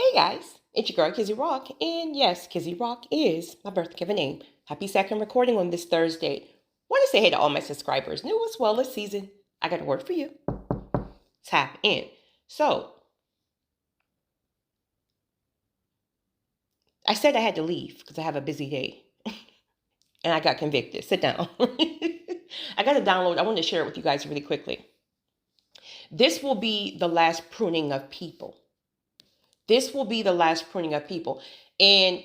Hey guys, it's your girl Kizzy Rock, and yes, Kizzy Rock is my birth given name. Happy second recording on this Thursday. Want to say hey to all my subscribers, new as well as season. I got a word for you. Tap in. So, I said I had to leave because I have a busy day, and I got convicted. Sit down. I got to download. I wanted to share it with you guys really quickly. This will be the last pruning of people. This will be the last pruning of people. And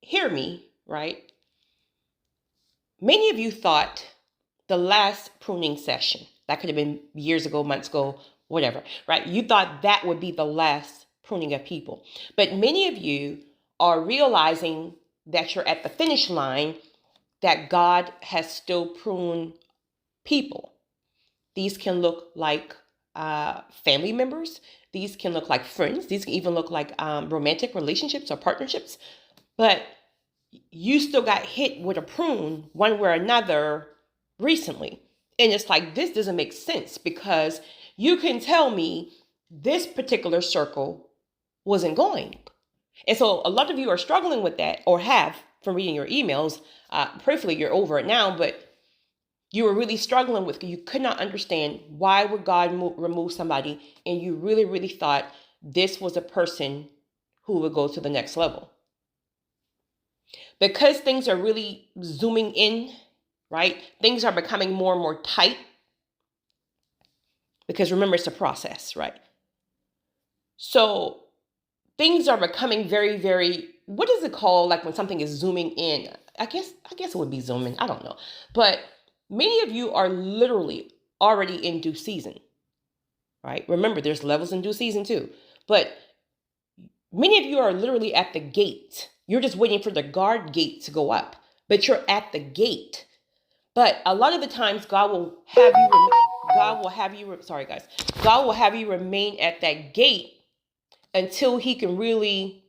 hear me, right? Many of you thought the last pruning session, that could have been years ago, months ago, whatever, right? You thought that would be the last pruning of people. But many of you are realizing that you're at the finish line, that God has still pruned people. These can look like family members. These can look like friends. These can even look like romantic relationships or partnerships. But you still got hit with a prune one way or another recently. And it's like, this doesn't make sense, because you can tell me this particular circle wasn't going. And so a lot of you are struggling with that, or have from reading your emails. Prayerfully, you're over it now, but you were really struggling with, you could not understand why would God remove somebody, and you really, really thought this was a person who would go to the next level. Because things are really zooming in, right? Things are becoming more and more tight. Because remember, it's a process, right? So things are becoming very, very, what is it called? Like when something is zooming in, I guess it would be zooming. I don't know. But many of you are literally already in due season, right? Remember, there's levels in due season too. But many of you are literally at the gate. You're just waiting for the guard gate to go up, but you're at the gate. But a lot of the times, God will have you remain at that gate until He can really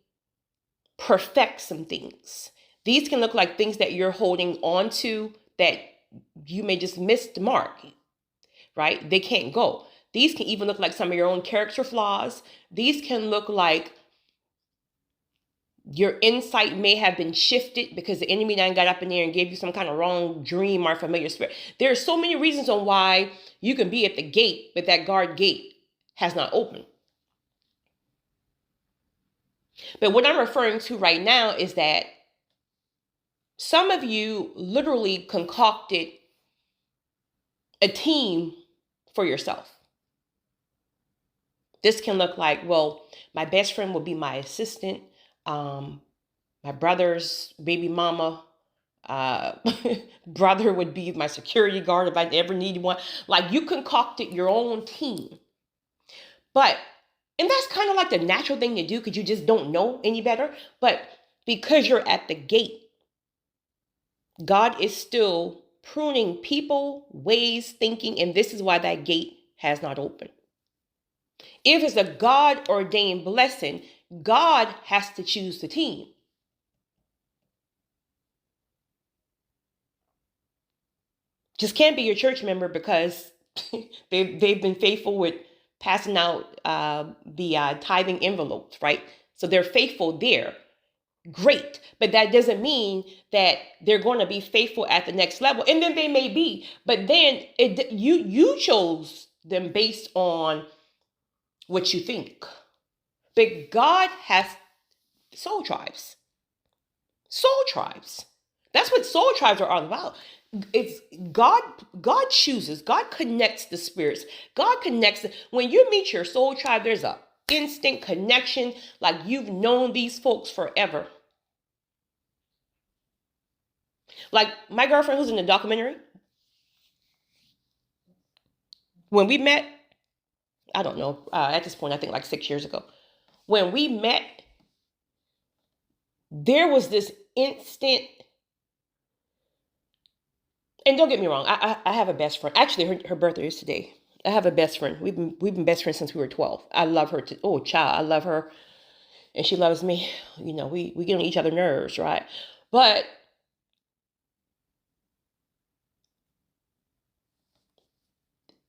perfect some things. These can look like things that you're holding on to that you may just miss the mark, right? They can't go. These can even look like some of your own character flaws. These can look like your insight may have been shifted because the enemy then got up in there and gave you some kind of wrong dream or familiar spirit. There are so many reasons on why you can be at the gate, but that guard gate has not opened. But what I'm referring to right now is that some of you literally concocted a team for yourself. This can look like, well, my best friend will be my assistant. My brother's baby mama, brother would be my security guard if I ever needed one. Like, you concocted your own team. And that's kind of like the natural thing to do because you just don't know any better. But because you're at the gate, God is still pruning people, ways, thinking, and this is why that gate has not opened. If it's a God-ordained blessing, God has to choose the team. Just can't be your church member because they've been faithful with passing out the tithing envelopes, right? So they're faithful there. Great. But that doesn't mean that they're going to be faithful at the next level. And then they may be. But then you chose them based on what you think. But God has soul tribes. Soul tribes. That's what soul tribes are all about. It's God chooses, God connects the spirits. God connects. When you meet your soul tribe, there's a instant connection, like you've known these folks forever. Like my girlfriend who's in the documentary, when we met, I don't know, at this point, I think like 6 years ago, when we met, there was this instant. And don't get me wrong, I have a best friend. Actually, her birthday is today. I have a best friend. We've been best friends since we were 12. I love her. I love her. And she loves me. You know, we get on each other's nerves, right? But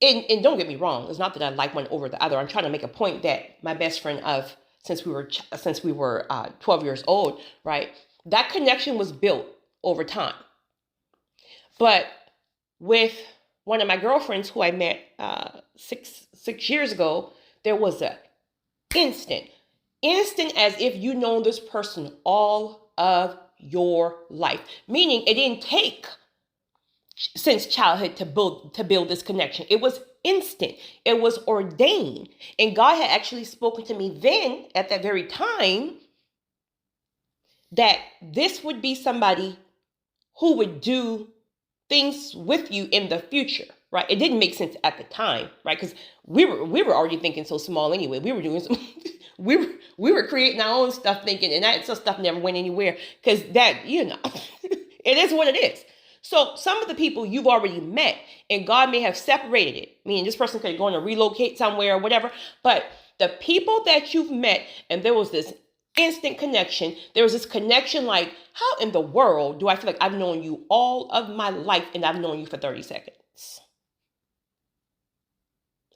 and don't get me wrong, it's not that I like one over the other. I'm trying to make a point that my best friend of since we were 12 years old, right? That connection was built over time. But with one of my girlfriends who I met 6 years ago, there was a instant as if you know this person all of your life. Meaning it didn't take since childhood to build this connection. It was instant. It was ordained. And God had actually spoken to me then at that very time that this would be somebody who would do things with you in the future, right? It didn't make sense at the time, right? Because we were already thinking so small anyway. We were doing some, we were creating our own stuff, thinking, and that stuff never went anywhere because that, it is what it is. So some of the people you've already met, and God may have separated it, meaning this person could go and relocate somewhere or whatever, but the people that you've met, and there was this instant connection, there was this connection like, how in the world do I feel like I've known you all of my life and I've known you for 30 seconds?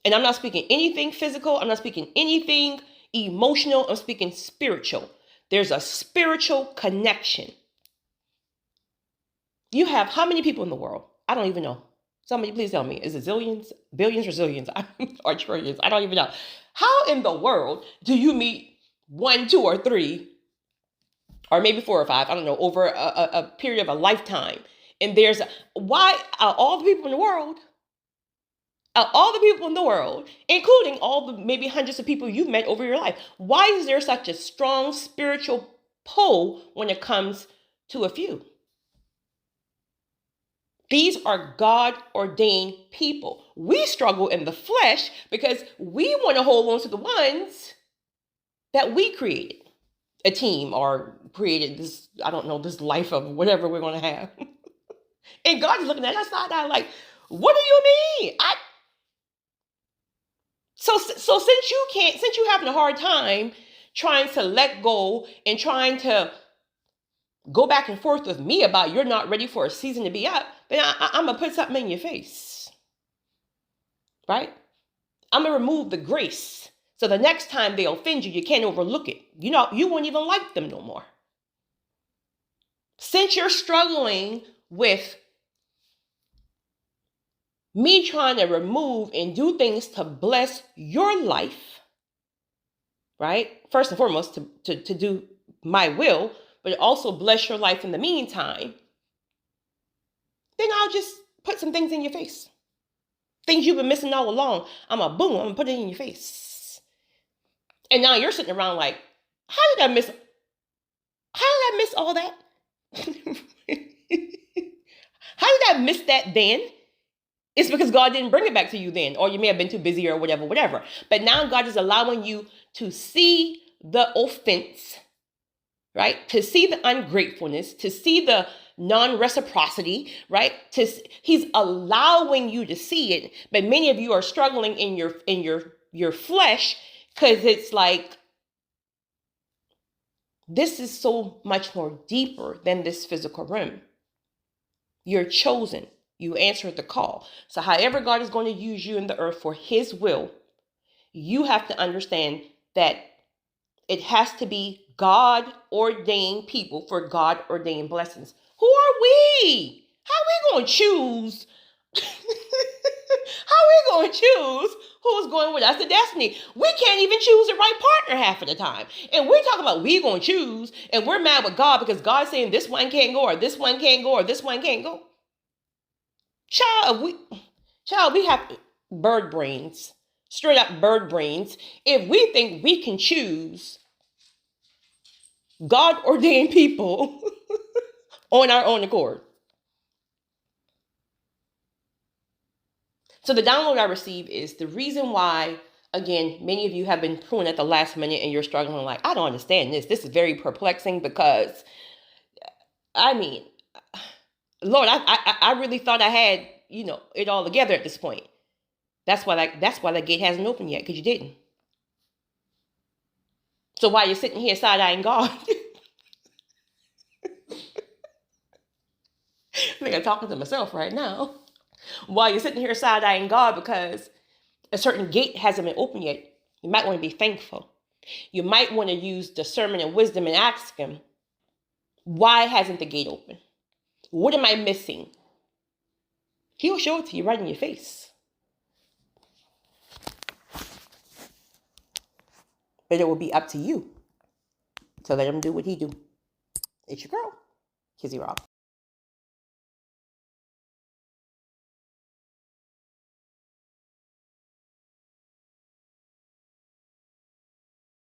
And I'm not speaking anything physical, I'm not speaking anything emotional, I'm speaking spiritual. There's a spiritual connection. You have how many people in the world? I don't even know. Somebody please tell me. Is it zillions, billions, or zillions, or trillions? I don't even know. How in the world do you meet 1, 2, or 3, or maybe 4 or 5, I don't know, over a period of a lifetime? And there's, why all the people in the world, including all the maybe hundreds of people you've met over your life, why is there such a strong spiritual pull when it comes to a few? These are God-ordained people. We struggle in the flesh because we want to hold on to the ones that we created, a team, or created this, I don't know, this life of whatever we're going to have. And God is looking at us side eye like, what do you mean? So since you're having a hard time trying to let go and trying to go back and forth with me about you're not ready for a season to be up, then I'm going to put something in your face, right? I'm going to remove the grace. So the next time they offend you, you can't overlook it. You won't even like them no more. Since you're struggling with me trying to remove and do things to bless your life, right? First and foremost, to do my will, but also bless your life in the meantime, then I'll just put some things in your face. Things you've been missing all along. I'm going to put it in your face. And now you're sitting around like, how did I miss all that? How did I miss that then? It's because God didn't bring it back to you then, or you may have been too busy or whatever. But now God is allowing you to see the offense, right? To see the ungratefulness, to see the non-reciprocity, right? He's allowing you to see it. But many of you are struggling in your flesh because it's like, this is so much more deeper than this physical realm. You're chosen. You answered the call. So however God is going to use you in the earth for his will, you have to understand that it has to be God-ordained people for God-ordained blessings. Who are we? How are we going to choose? How are we going to choose who's going with us to destiny? We can't even choose the right partner half of the time. And we're talking about we going to choose, and we're mad with God because God's saying this one can't go, or this one can't go, or this one can't go. Child, we have bird brains, straight up bird brains, if we think we can choose God-ordained people on our own accord. So the download I received is the reason why, again, many of you have been pruned at the last minute and you're struggling like, I don't understand this. This is very perplexing because, Lord, I really thought I had, it all together at this point. That's why that gate hasn't opened yet, because you didn't. So while you're sitting here side-eyeing God, I think I'm talking to myself right now. While you're sitting here side-eyeing God because a certain gate hasn't been opened yet, you might want to be thankful. You might want to use discernment and wisdom and ask him, why hasn't the gate open? What am I missing? He'll show it to you right in your face. But it will be up to you to let him do what he do. It's your girl, Kizzy Rob.